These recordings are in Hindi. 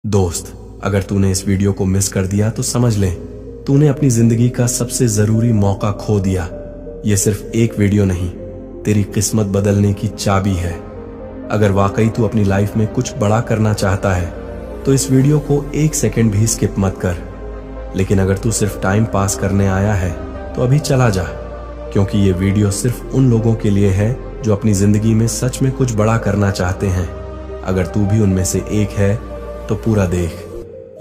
दोस्त, अगर तूने इस वीडियो को मिस कर दिया तो समझ ले तूने अपनी जिंदगी का सबसे जरूरी मौका खो दिया। ये सिर्फ एक वीडियो नहीं, तेरी किस्मत बदलने की चाबी है। अगर वाकई तू अपनी लाइफ में कुछ बड़ा करना चाहता है तो इस वीडियो को एक सेकंड भी स्किप मत कर। लेकिन अगर तू सिर्फ टाइम पास करने आया है तो अभी चला जा, क्योंकि ये वीडियो सिर्फ उन लोगों के लिए है जो अपनी जिंदगी में सच में कुछ बड़ा करना चाहते हैं। अगर तू भी उनमें से एक है तो पूरा देख,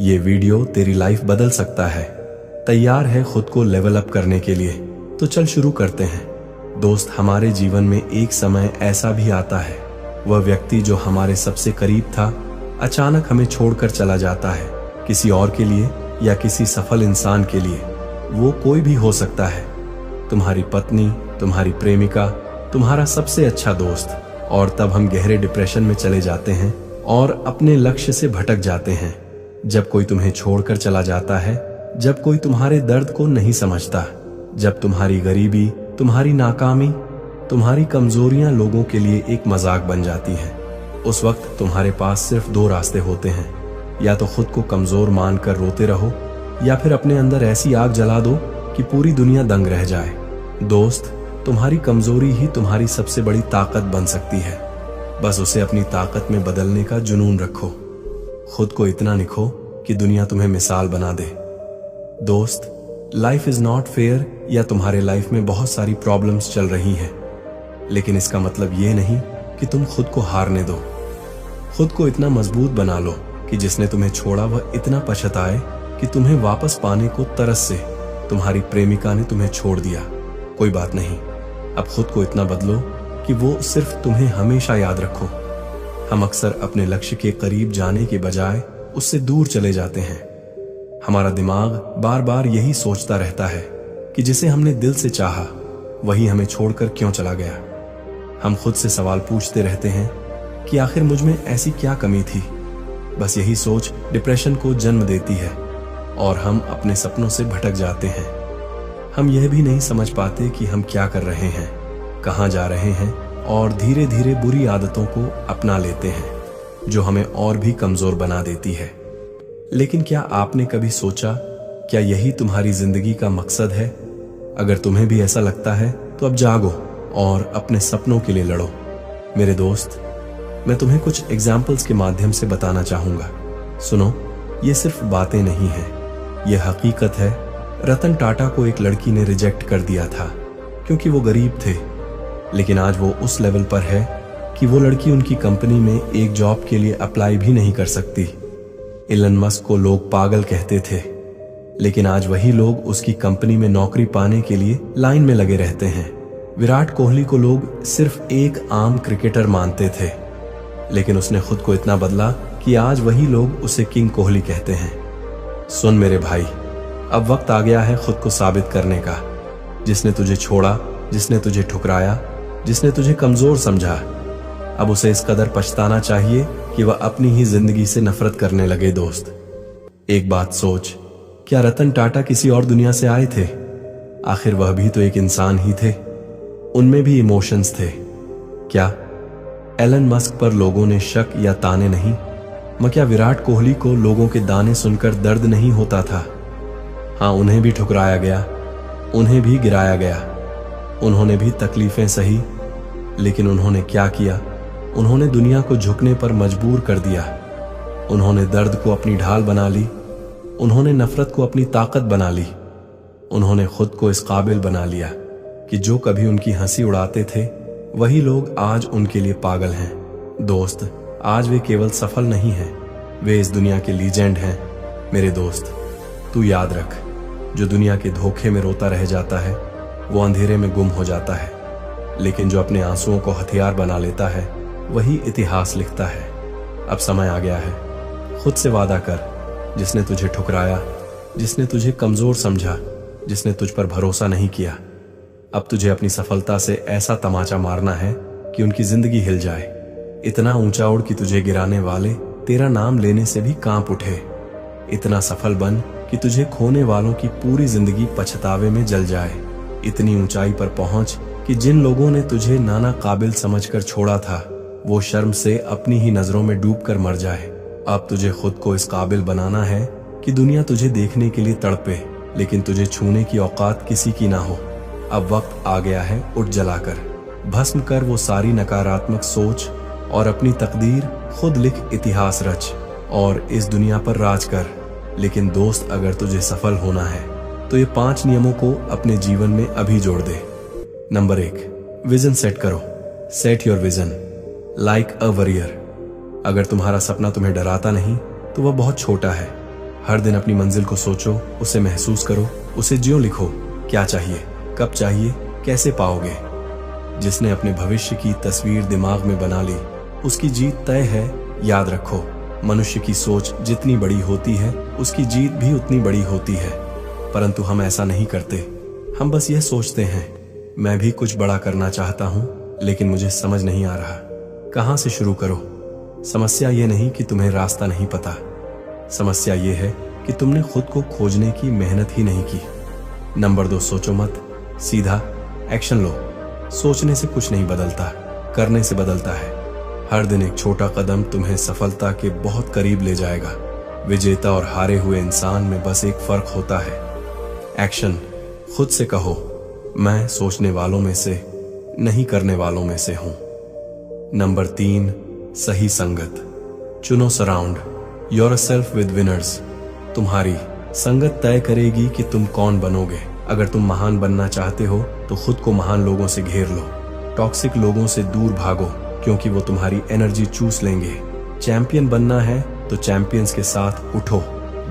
ये वीडियो तेरी लाइफ बदल सकता है। तैयार है खुद को लेवल अप करने के लिए? तो चल शुरू करते हैं। दोस्त, हमारे जीवन में एक समय ऐसा भी आता है, वह व्यक्ति जो हमारे सबसे करीब था अचानक हमें छोड़कर चला जाता है, किसी और के लिए या किसी सफल इंसान के लिए। वो कोई भी हो सकता है, तुम्हारी पत्नी, तुम्हारी प्रेमिका, तुम्हारा सबसे अच्छा दोस्त। और तब हम गहरे डिप्रेशन में चले जाते हैं और अपने लक्ष्य से भटक जाते हैं। जब कोई तुम्हें छोड़कर चला जाता है, जब कोई तुम्हारे दर्द को नहीं समझता, जब तुम्हारी गरीबी, तुम्हारी नाकामी, तुम्हारी कमजोरियां लोगों के लिए एक मजाक बन जाती हैं, उस वक्त तुम्हारे पास सिर्फ दो रास्ते होते हैं। या तो खुद को कमजोर मानकर रोते रहो, या फिर अपने अंदर ऐसी आग जला दो कि पूरी दुनिया दंग रह जाए। दोस्त, तुम्हारी कमजोरी ही तुम्हारी सबसे बड़ी ताकत बन सकती है। बस उसे अपनी ताकत में बदलने का जुनून रखो। खुद को इतना निखो कि दुनिया तुम्हें मिसाल बना दे। दोस्त, लाइफ इज नॉट फेयर या तुम्हारे लाइफ में बहुत सारी प्रॉब्लम्स चल रही हैं, लेकिन इसका मतलब ये नहीं कि तुम खुद को हारने दो। खुद को इतना मजबूत बना लो कि जिसने तुम्हें छोड़ा वह इतना पछताए कि तुम्हें वापस पाने को तरस से। तुम्हारी प्रेमिका ने तुम्हें छोड़ दिया, कोई बात नहीं, अब खुद को इतना बदलो कि वो सिर्फ तुम्हें हमेशा याद रखो। हम अक्सर अपने लक्ष्य के करीब जाने के बजाय उससे दूर चले जाते हैं। हमारा दिमाग बार बार यही सोचता रहता है कि जिसे हमने दिल से चाहा वही हमें छोड़कर क्यों चला गया। हम खुद से सवाल पूछते रहते हैं कि आखिर मुझ में ऐसी क्या कमी थी। बस यही सोच डिप्रेशन को जन्म देती है और हम अपने सपनों से भटक जाते हैं। हम यह भी नहीं समझ पाते कि हम क्या कर रहे हैं, कहां जा रहे हैं, और धीरे धीरे बुरी आदतों को अपना लेते हैं जो हमें और भी कमजोर बना देती है। लेकिन क्या आपने कभी सोचा, क्या यही तुम्हारी जिंदगी का मकसद है? अगर तुम्हें भी ऐसा लगता है तो अब जागो और अपने सपनों के लिए लड़ो। मेरे दोस्त, मैं तुम्हें कुछ एग्जाम्पल्स के माध्यम से बताना चाहूंगा। सुनो, ये सिर्फ बातें नहीं हैं, यह हकीकत है। रतन टाटा को एक लड़की ने रिजेक्ट कर दिया था क्योंकि वो गरीब थे, लेकिन आज वो उस लेवल पर है कि वो लड़की उनकी कंपनी में एक जॉब के लिए अप्लाई भी नहीं कर सकती। एलन मस्क को लोग पागल कहते थे, लेकिन आज वही लोग उसकी कंपनी में नौकरी पाने के लिए लाइन में लगे रहते हैं। विराट कोहली को लोग सिर्फ एक आम क्रिकेटर मानते थे, लेकिन उसने खुद को इतना बदला कि आज वही लोग उसे किंग कोहली कहते हैं। सुन मेरे भाई, अब वक्त आ गया है खुद को साबित करने का। जिसने तुझे छोड़ा, जिसने तुझे ठुकराया, जिसने तुझे कमजोर समझा, अब उसे इस कदर पछताना चाहिए कि वह अपनी ही जिंदगी से नफरत करने लगे। दोस्त, एक बात सोच, क्या रतन टाटा किसी और दुनिया से आए थे? आखिर वह भी तो एक इंसान ही थे, उनमें भी इमोशंस थे। क्या एलन मस्क पर लोगों ने शक या ताने नहीं? क्या विराट कोहली को लोगों के दाने सुनकर दर्द नहीं होता था? हाँ, उन्हें भी ठुकराया गया, उन्हें भी गिराया गया, उन्होंने भी तकलीफें सही, लेकिन उन्होंने क्या किया? उन्होंने दुनिया को झुकने पर मजबूर कर दिया। उन्होंने दर्द को अपनी ढाल बना ली, उन्होंने नफरत को अपनी ताकत बना ली, उन्होंने खुद को इस काबिल बना लिया कि जो कभी उनकी हंसी उड़ाते थे वही लोग आज उनके लिए पागल हैं। दोस्त, आज वे केवल सफल नहीं हैं, वे इस दुनिया के लीजेंड हैं। मेरे दोस्त, तू याद रख, जो दुनिया के धोखे में रोता रह जाता है वो अंधेरे में गुम हो जाता है, लेकिन जो अपने आंसुओं को हथियार बना लेता है वही इतिहास लिखता है। अब समय आ गया है, खुद से वादा कर, जिसने तुझे ठुकराया, जिसने तुझे कमजोर समझा, जिसने तुझ पर भरोसा नहीं किया, अब तुझे अपनी सफलता से ऐसा तमाचा मारना है कि उनकी जिंदगी हिल जाए। इतना ऊंचा उड़ कि तुझे गिराने वाले तेरा नाम लेने से भी कांप उठे। इतना सफल बन कि तुझे खोने वालों की पूरी जिंदगी पछतावे में जल जाए। इतनी ऊंचाई पर पहुंच कि जिन लोगों ने तुझे नाना काबिल समझकर छोड़ा था वो शर्म से अपनी ही नजरों में डूबकर मर जाए। अब तुझे खुद को इस काबिल बनाना है कि दुनिया तुझे देखने के लिए तड़पे, लेकिन तुझे छूने की औकात किसी की ना हो। अब वक्त आ गया है, उठ जलाकर भस्म कर वो सारी नकारात्मक सोच और अपनी तकदीर खुद लिख, इतिहास रच और इस दुनिया पर राज कर। लेकिन दोस्त, अगर तुझे सफल होना है तो ये 5 नियमों को अपने जीवन में अभी जोड़ दे। नंबर 1, विजन सेट करो। Set your vision like a warrior. अगर तुम्हारा सपना तुम्हें डराता नहीं तो वह बहुत छोटा है। हर दिन अपनी मंजिल को सोचो, उसे महसूस करो, उसे ज्यों लिखो। क्या चाहिए, कब चाहिए, कैसे पाओगे। जिसने अपने भविष्य की तस्वीर दिमाग में बना ली उसकी जीत तय है। याद रखो, मनुष्य की सोच जितनी बड़ी होती है उसकी जीत भी उतनी बड़ी होती है। परंतु हम ऐसा नहीं करते। हम बस यह सोचते हैं, मैं भी कुछ बड़ा करना चाहता हूं, लेकिन मुझे समझ नहीं आ रहा कहां से शुरू करो। समस्या ये नहीं कि तुम्हें रास्ता नहीं पता, समस्या ये है कि तुमने खुद को खोजने की मेहनत ही नहीं की। नंबर 2, सोचो मत, सीधा एक्शन लो। सोचने से कुछ नहीं बदलता, करने से बदलता है। हर दिन एक छोटा कदम तुम्हें सफलता के बहुत करीब ले जाएगा। विजेता और हारे हुए इंसान में बस एक फर्क होता है, एक्शन। खुद से कहो, मैं सोचने वालों में से नहीं, करने वालों में से हूं। नंबर 3, सही संगत चुनो। Surround yourself with winners. तुम्हारी संगत तय करेगी कि तुम कौन बनोगे। अगर तुम महान बनना चाहते हो तो खुद को महान लोगों से घेर लो। टॉक्सिक लोगों से दूर भागो, क्योंकि वो तुम्हारी एनर्जी चूस लेंगे। चैंपियन बनना है तो चैंपियंस के साथ उठो,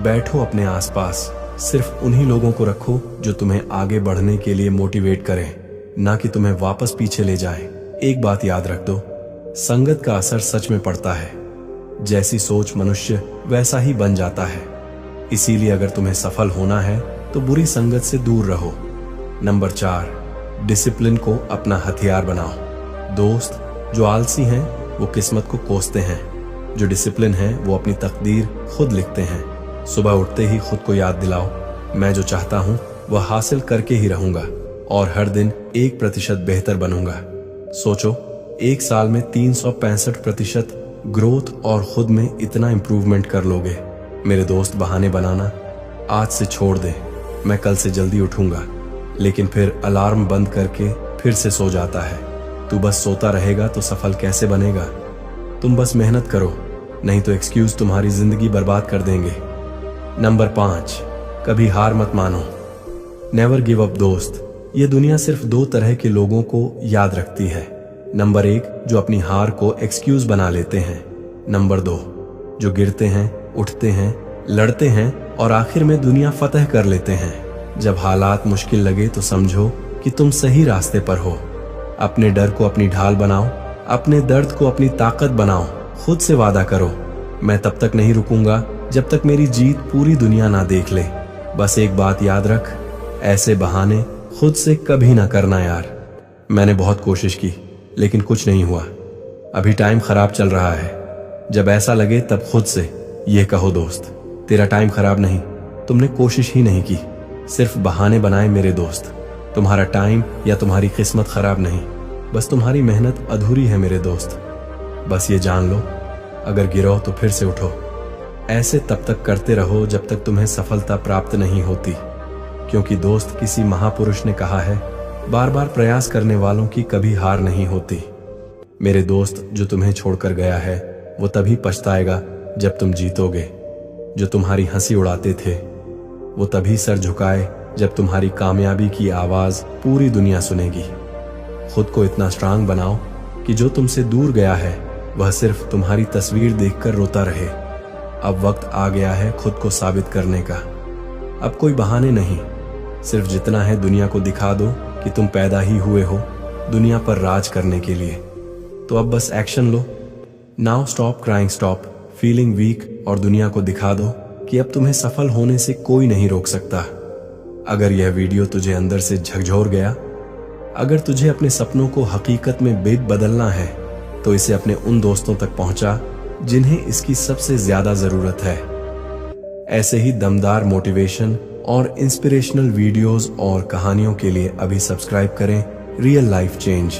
बैठो अपने आसपास। सिर्फ उन्हीं लोगों को रखो जो तुम्हें आगे बढ़ने के लिए मोटिवेट करें, ना कि तुम्हें वापस पीछे ले जाए। एक बात याद रख दो, संगत का असर सच में पड़ता है। जैसी सोच मनुष्य वैसा ही बन जाता है। इसीलिए अगर तुम्हें सफल होना है तो बुरी संगत से दूर रहो। नंबर 4, डिसिप्लिन को अपना हथियार बनाओ। दोस्त, जो आलसी हैं वो किस्मत को कोसते हैं, जो डिसिप्लिन हैं वो अपनी तकदीर खुद लिखते हैं। सुबह उठते ही खुद को याद दिलाओ, मैं जो चाहता हूं वह हासिल करके ही रहूंगा और हर दिन 1% बेहतर बनूंगा। सोचो, 1 साल में 365% ग्रोथ और खुद में इतना इंप्रूवमेंट कर लोगे। मेरे दोस्त, बहाने बनाना आज से छोड़ दे। मैं कल से जल्दी उठूंगा, लेकिन फिर अलार्म बंद करके फिर से सो जाता है। तू बस सोता रहेगा तो सफल कैसे बनेगा। तुम बस मेहनत करो, नहीं तो एक्सक्यूज तुम्हारी जिंदगी बर्बाद कर देंगे। नंबर 5, कभी हार मत मानो। Never give up. दोस्त, ये दुनिया सिर्फ 2 तरह के लोगों को याद रखती है। नंबर 1, जो अपनी हार को एक्सक्यूज बना लेते हैं। नंबर 2, जो गिरते हैं, उठते हैं, लड़ते हैं और आखिर में दुनिया फतह कर लेते हैं। जब हालात मुश्किल लगे तो समझो कि तुम सही रास्ते पर हो। अपने डर को अपनी ढाल बनाओ, अपने दर्द को अपनी ताकत बनाओ। खुद से वादा करो, मैं तब तक नहीं रुकूंगा जब तक मेरी जीत पूरी दुनिया ना देख ले। बस एक बात याद रख, ऐसे बहाने खुद से कभी ना करना यार। मैंने बहुत कोशिश की लेकिन कुछ नहीं हुआ। अभी टाइम खराब चल रहा है। जब ऐसा लगे तब खुद से ये कहो, दोस्त, तेरा टाइम खराब नहीं, तुमने कोशिश ही नहीं की, सिर्फ बहाने बनाए। मेरे दोस्त, तुम्हारा टाइम या तुम्हारी किस्मत खराब नहीं, बस तुम्हारी मेहनत अधूरी है मेरे दोस्त। बस ये जान लो, अगर गिरो तो फिर से उठो। ऐसे तब तक करते रहो जब तक तुम्हें सफलता प्राप्त नहीं होती, क्योंकि दोस्त, किसी महापुरुष ने कहा है, बार बार प्रयास करने वालों की कभी हार नहीं होती। मेरे दोस्त, जो तुम्हें छोड़कर गया है वो तभी पछताएगा जब तुम जीतोगे। जो तुम्हारी हंसी उड़ाते थे वो तभी सर झुकाए जब तुम्हारी कामयाबी की आवाज पूरी दुनिया सुनेगी। खुद को इतना स्ट्रांग बनाओ कि जो तुमसे दूर गया है वह सिर्फ तुम्हारी तस्वीर देखकर रोता रहे। अब वक्त आ गया है खुद को साबित करने का। अब कोई बहाने नहीं, सिर्फ जितना है दुनिया को दिखा दो कि तुम पैदा ही हुए हो दुनिया पर राज करने के लिए। तो अब बस एक्शन लो। Now stop crying, stop feeling weak और दुनिया को दिखा दो कि अब तुम्हें सफल होने से कोई नहीं रोक सकता। अगर यह वीडियो तुझे अंदर से झकझोर गया, अगर तुझे अपने सपनों को हकीकत में बदलना है, तो इसे अपने उन दोस्तों तक पहुंचा जिन्हें इसकी सबसे ज्यादा जरूरत है। ऐसे ही दमदार मोटिवेशन और इंस्पिरेशनल वीडियोस और कहानियों के लिए अभी सब्सक्राइब करें रियल लाइफ चेंज।